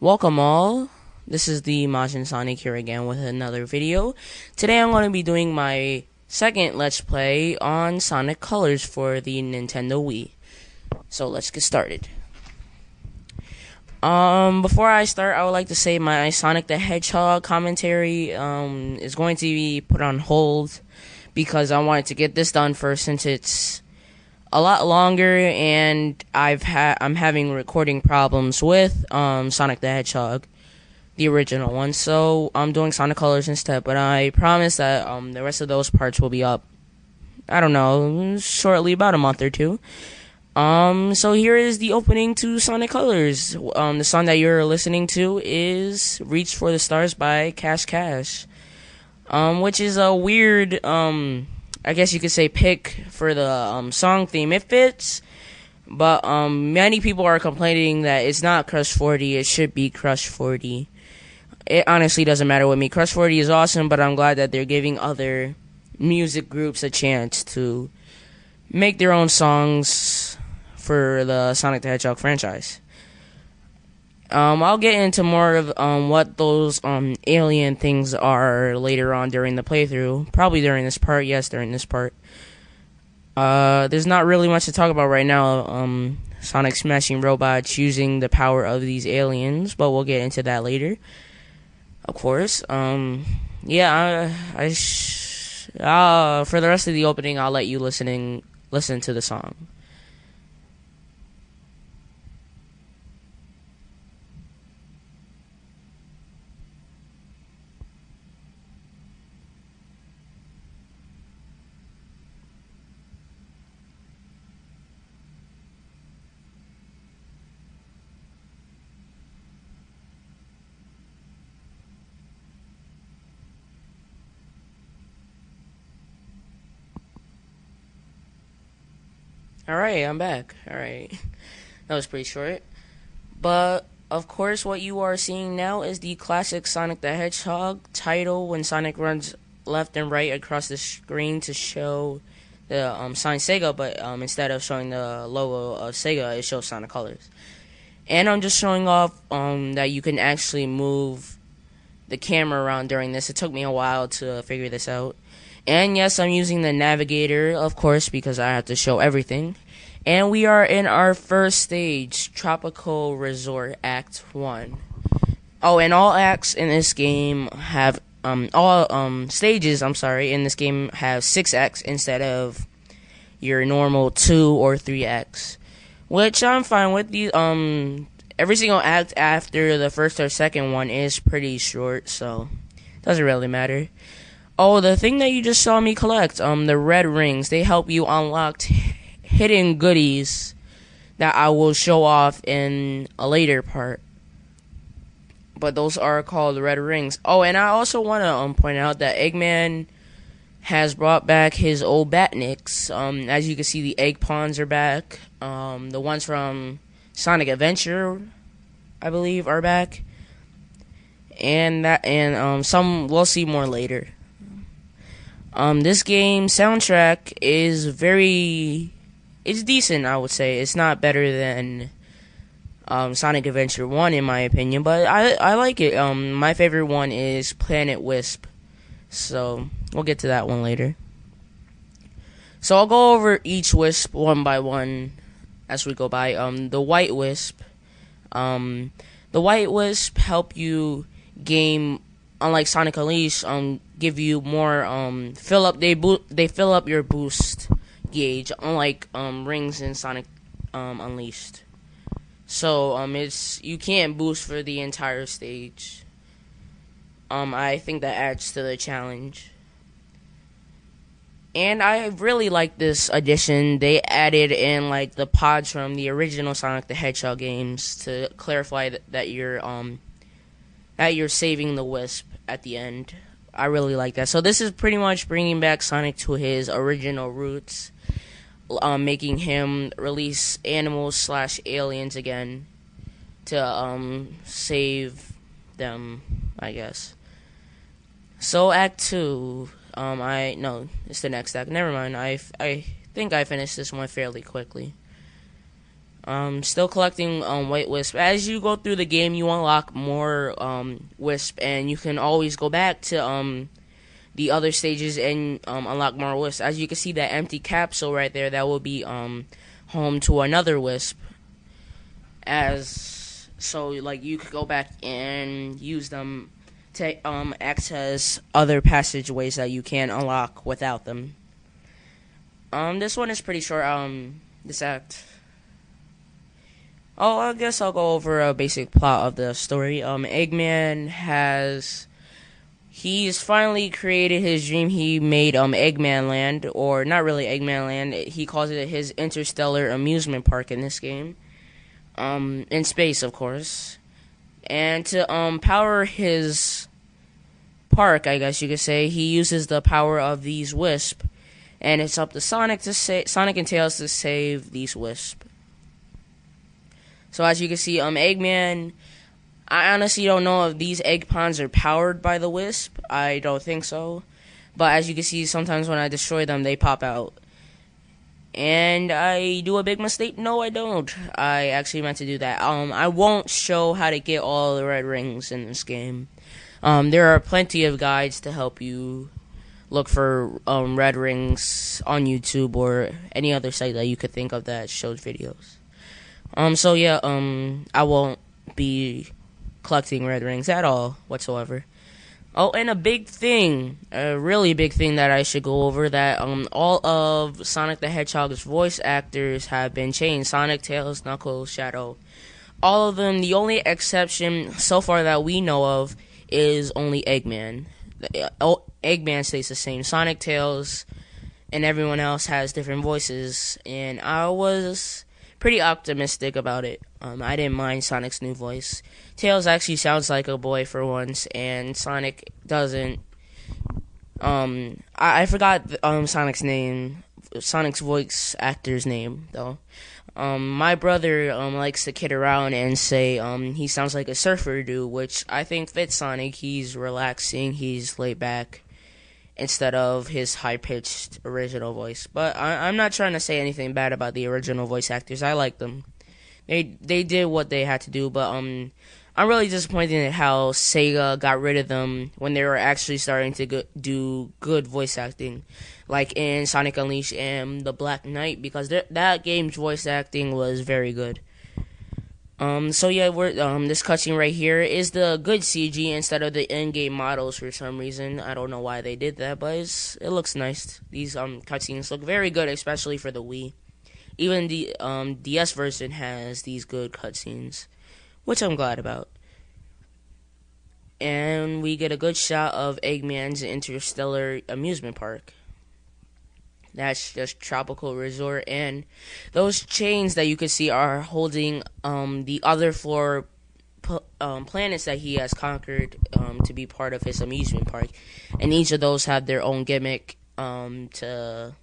Welcome all. This is TheMajinSonic here again with another video. Today I'm going to be doing my second Let's Play on Sonic Colors for the Nintendo Wii. So let's get started. Before I start, I would like to say my Sonic the Hedgehog commentary is going to be put on hold because I wanted to get this done first, since it's a lot longer and I'm having recording problems with Sonic the Hedgehog, the original one. So I'm doing Sonic Colors instead, but I promise that the rest of those parts will be up, I don't know, shortly, about a month or two. So here is the opening to Sonic Colors. The song that you're listening to is Reach for the Stars by Cash Cash, which is a weird, I guess you could say, pick for the song theme. It fits, but many people are complaining that it's not Crush 40, it should be Crush 40. It honestly doesn't matter with me. Crush 40 is awesome, but I'm glad that they're giving other music groups a chance to make their own songs for the Sonic the Hedgehog franchise. I'll get into more of what those alien things are later on during the playthrough. Probably during this part. Yes, during this part. There's not really much to talk about right now. Sonic smashing robots using the power of these aliens, but we'll get into that later, of course. Yeah, for the rest of the opening, I'll let you listen to the song. Alright, I'm back. Alright. That was pretty short. But, of course, what you are seeing now is the classic Sonic the Hedgehog title when Sonic runs left and right across the screen to show the sign Sega, but instead of showing the logo of Sega, it shows Sonic Colors. And I'm just showing off that you can actually move the camera around during this. It took me a while to figure this out. And yes, I'm using the navigator, of course, because I have to show everything. And we are in our first stage, Tropical Resort Act 1. Oh, and all acts in this game have, stages, in this game have 6 acts instead of your normal 2 or 3 acts. Which I'm fine with. Every single act after the first or second one is pretty short, so doesn't really matter. Oh, the thing that you just saw me collect, the red rings, they help you unlock hidden goodies that I will show off in a later part. But those are called red rings. Oh, and I also want to point out that Eggman has brought back his old Batniks. As you can see, the egg pawns are back. The ones from Sonic Adventure, I believe, are back. And some we'll see more later. This game soundtrack is it's decent, I would say. It's not better than Sonic Adventure 1, in my opinion, but I like it. My favorite one is Planet Wisp, so we'll get to that one later. So I'll go over each Wisp one by one as we go by. The White Wisp. The White Wisp help you game, unlike Sonic Unleashed, give you more they fill up your boost gauge, unlike rings in Sonic Unleashed. So you can't boost for the entire stage. I think that adds to the challenge. And I really like this addition. They added in like the pods from the original Sonic the Hedgehog games to clarify that you're saving the Wisp at the end. I really like that. So this is pretty much bringing back Sonic to his original roots, making him release animals / aliens again to save them, I guess. So Act 2, no, it's the next act. Never mind. I think I finished this one fairly quickly. Still collecting White Wisp. As you go through the game, you unlock more Wisp, and you can always go back to the other stages and unlock more Wisp. As you can see, that empty capsule right there, that will be home to another Wisp. So like you could go back and use them to access other passageways that you can unlock without them. This one is pretty short. This act. Oh, I guess I'll go over a basic plot of the story. Eggman he's finally created his dream. He made Eggman Land, or not really Eggman Land. He calls it his interstellar amusement park in this game. In space, of course. And to power his park, I guess you could say, he uses the power of these Wisps, and it's up to Sonic and Tails to save these Wisps. So as you can see, Eggman, I honestly don't know if these egg ponds are powered by the Wisp. I don't think so. But as you can see, sometimes when I destroy them, they pop out. And I do a big mistake? No, I don't. I actually meant to do that. I won't show how to get all the red rings in this game. There are plenty of guides to help you look for red rings on YouTube or any other site that you could think of that shows videos. So yeah, I won't be collecting red rings at all whatsoever. Oh, and a really big thing that I should go over, that all of Sonic the Hedgehog's voice actors have been changed. Sonic, Tails, Knuckles, Shadow, all of them. The only exception so far that we know of is only Eggman. Eggman stays the same. Sonic, Tails, and everyone else has different voices, and I was pretty optimistic about it. I didn't mind Sonic's new voice. Tails actually sounds like a boy for once, and Sonic doesn't. I forgot Sonic's name, Sonic's voice actor's name though. My brother likes to kid around and say he sounds like a surfer dude, which I think fits Sonic. He's relaxing, he's laid back, instead of his high-pitched original voice. But I'm not trying to say anything bad about the original voice actors. I like them. They did what they had to do, but I'm really disappointed at how Sega got rid of them when they were actually starting to do good voice acting, like in Sonic Unleashed and The Black Knight, because that game's voice acting was very good. So yeah, this cutscene right here is the good CG instead of the in-game models for some reason. I don't know why they did that, but it looks nice. These cutscenes look very good, especially for the Wii. Even the DS version has these good cutscenes, which I'm glad about. And we get a good shot of Eggman's interstellar amusement park. That's just tropical resort, and those chains that you can see are holding the other four planets that he has conquered to be part of his amusement park, and each of those have their own gimmick. To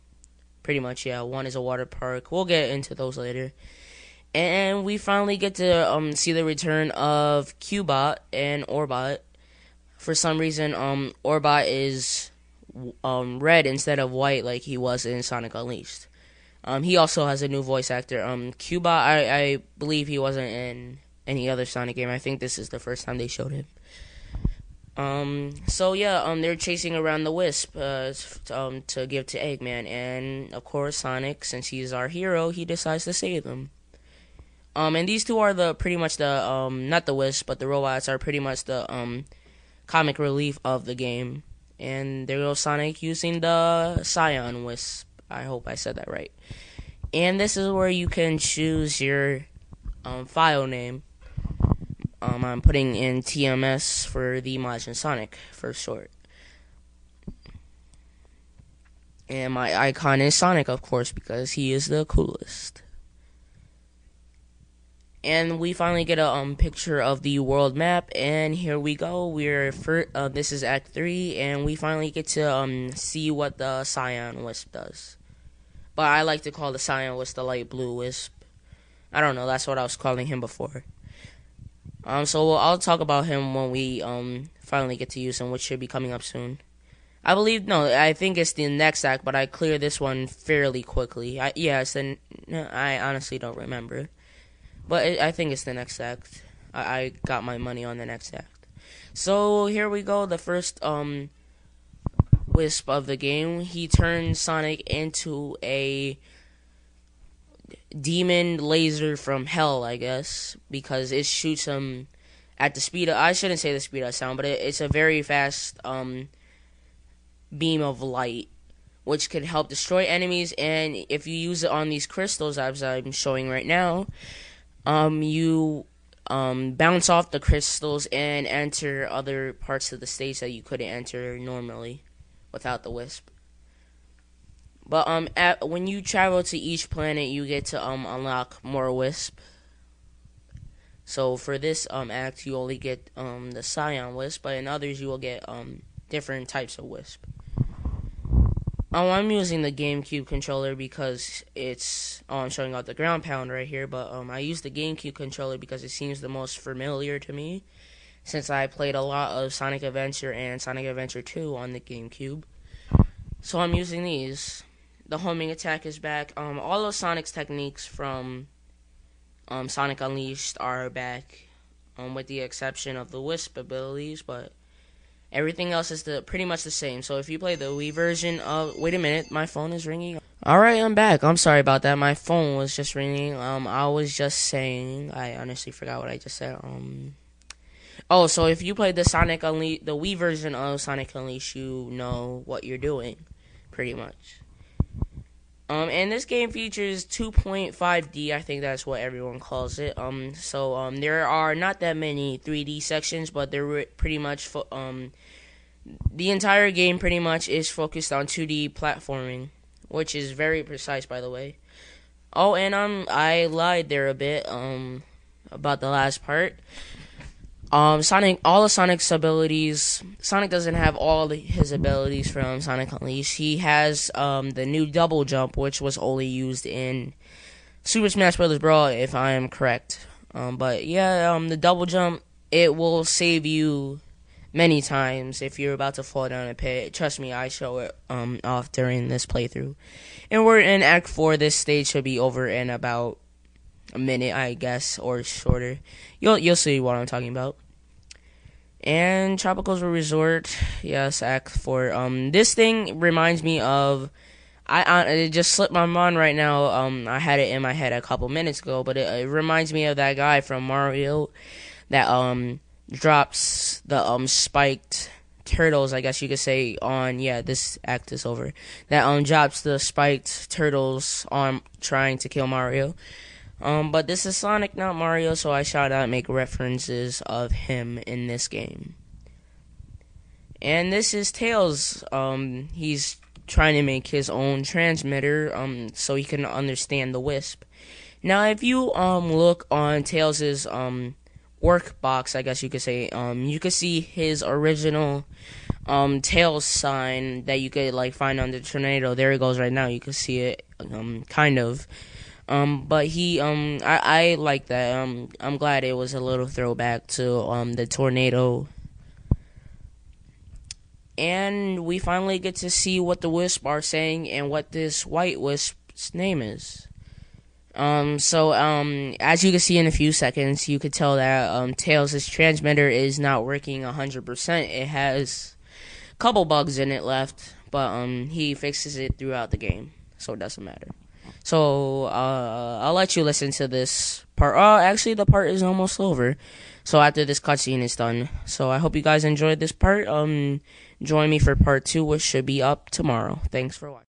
pretty much, yeah, one is a water park. We'll get into those later, and we finally get to see the return of Cubot and Orbot. For some reason, Orbot is red instead of white like he was in Sonic Unleashed. He also has a new voice actor. Cubot, I believe he wasn't in any other Sonic game. I think this is the first time they showed him. So yeah, they're chasing around the Wisp to give to Eggman, and of course Sonic, since he's our hero, he decides to save them. And these two are pretty much the not the Wisp, but the robots are pretty much the comic relief of the game. And there goes Sonic using the Scion Wisp. I hope I said that right. And this is where you can choose your file name. I'm putting in TMS for TheMajinSonic for short. And my icon is Sonic, of course, because he is the coolest. And we finally get a picture of the world map, and here we go. This is Act 3, and we finally get to see what the Scion Wisp does. But I like to call the Scion Wisp the light blue Wisp. I don't know, that's what I was calling him before. So I'll talk about him when we finally get to use him, which should be coming up soon. I think it's the next act, but I cleared this one fairly quickly. I honestly don't remember. But I think it's the next act. I got my money on the next act. So here we go. The first Wisp of the game. He turns Sonic into a demon laser from hell, I guess, because it shoots him at the speed of, I shouldn't say the speed of sound, but it's a very fast beam of light, which can help destroy enemies. And if you use it on these crystals, as I'm showing right now, you bounce off the crystals and enter other parts of the stage that you couldn't enter normally without the Wisp. But when you travel to each planet, you get to unlock more Wisp. So for this act, you only get the Scion Wisp, but in others you will get different types of Wisp. I'm using the GameCube controller because it's showing out the ground pound right here, but I use the GameCube controller because it seems the most familiar to me, since I played a lot of Sonic Adventure and Sonic Adventure 2 on the GameCube. So I'm using these. The homing attack is back. All of Sonic's techniques from Sonic Unleashed are back, with the exception of the Wisp abilities, but everything else is pretty much the same. So if you play the Wii version of... Wait a minute, my phone is ringing. Alright, I'm back. I'm sorry about that. My phone was just ringing. I was just saying... I honestly forgot what I just said. Oh, so if you play the Wii version of Sonic Unleashed, you know what you're doing, pretty much. And this game features 2.5D, I think that's what everyone calls it. So there are not that many 3D sections, but they're pretty much the entire game pretty much is focused on 2D platforming, which is very precise, by the way. Oh, and I lied there a bit about the last part. All of Sonic's abilities, Sonic doesn't have all his abilities from Sonic Unleashed. He has the new double jump, which was only used in Super Smash Bros. Brawl, if I am correct. But yeah, the double jump, it will save you many times if you're about to fall down a pit. Trust me, I show it off during this playthrough. And we're in Act 4. This stage should be over in about a minute, I guess, or shorter. You'll see what I'm talking about. And Tropical's Resort, yes, Act 4. This thing reminds me of... it just slipped my mind right now. I had it in my head a couple minutes ago, but it reminds me of that guy from Mario that drops the spiked turtles, I guess you could say, on... Yeah, this act is over. That drops the spiked turtles on trying to kill Mario. But this is Sonic, not Mario, so I shall not make references of him in this game. And this is Tails. He's trying to make his own transmitter, so he can understand the Wisp. Now, if you look on Tails' workbox, I guess you could say, you could see his original Tails sign that you could find on the tornado. There it goes right now. You can see it, kind of. But I like that. I'm glad it was a little throwback to the tornado. And we finally get to see what the Wisps are saying and what this white Wisp's name is. As you can see in a few seconds, you could tell that Tails' transmitter is not working 100%. It has a couple bugs in it left, but he fixes it throughout the game, so it doesn't matter. So, I'll let you listen to this part. Oh, actually, the part is almost over. So, after this cutscene is done. So, I hope you guys enjoyed this part. Join me for part 2, which should be up tomorrow. Thanks for watching.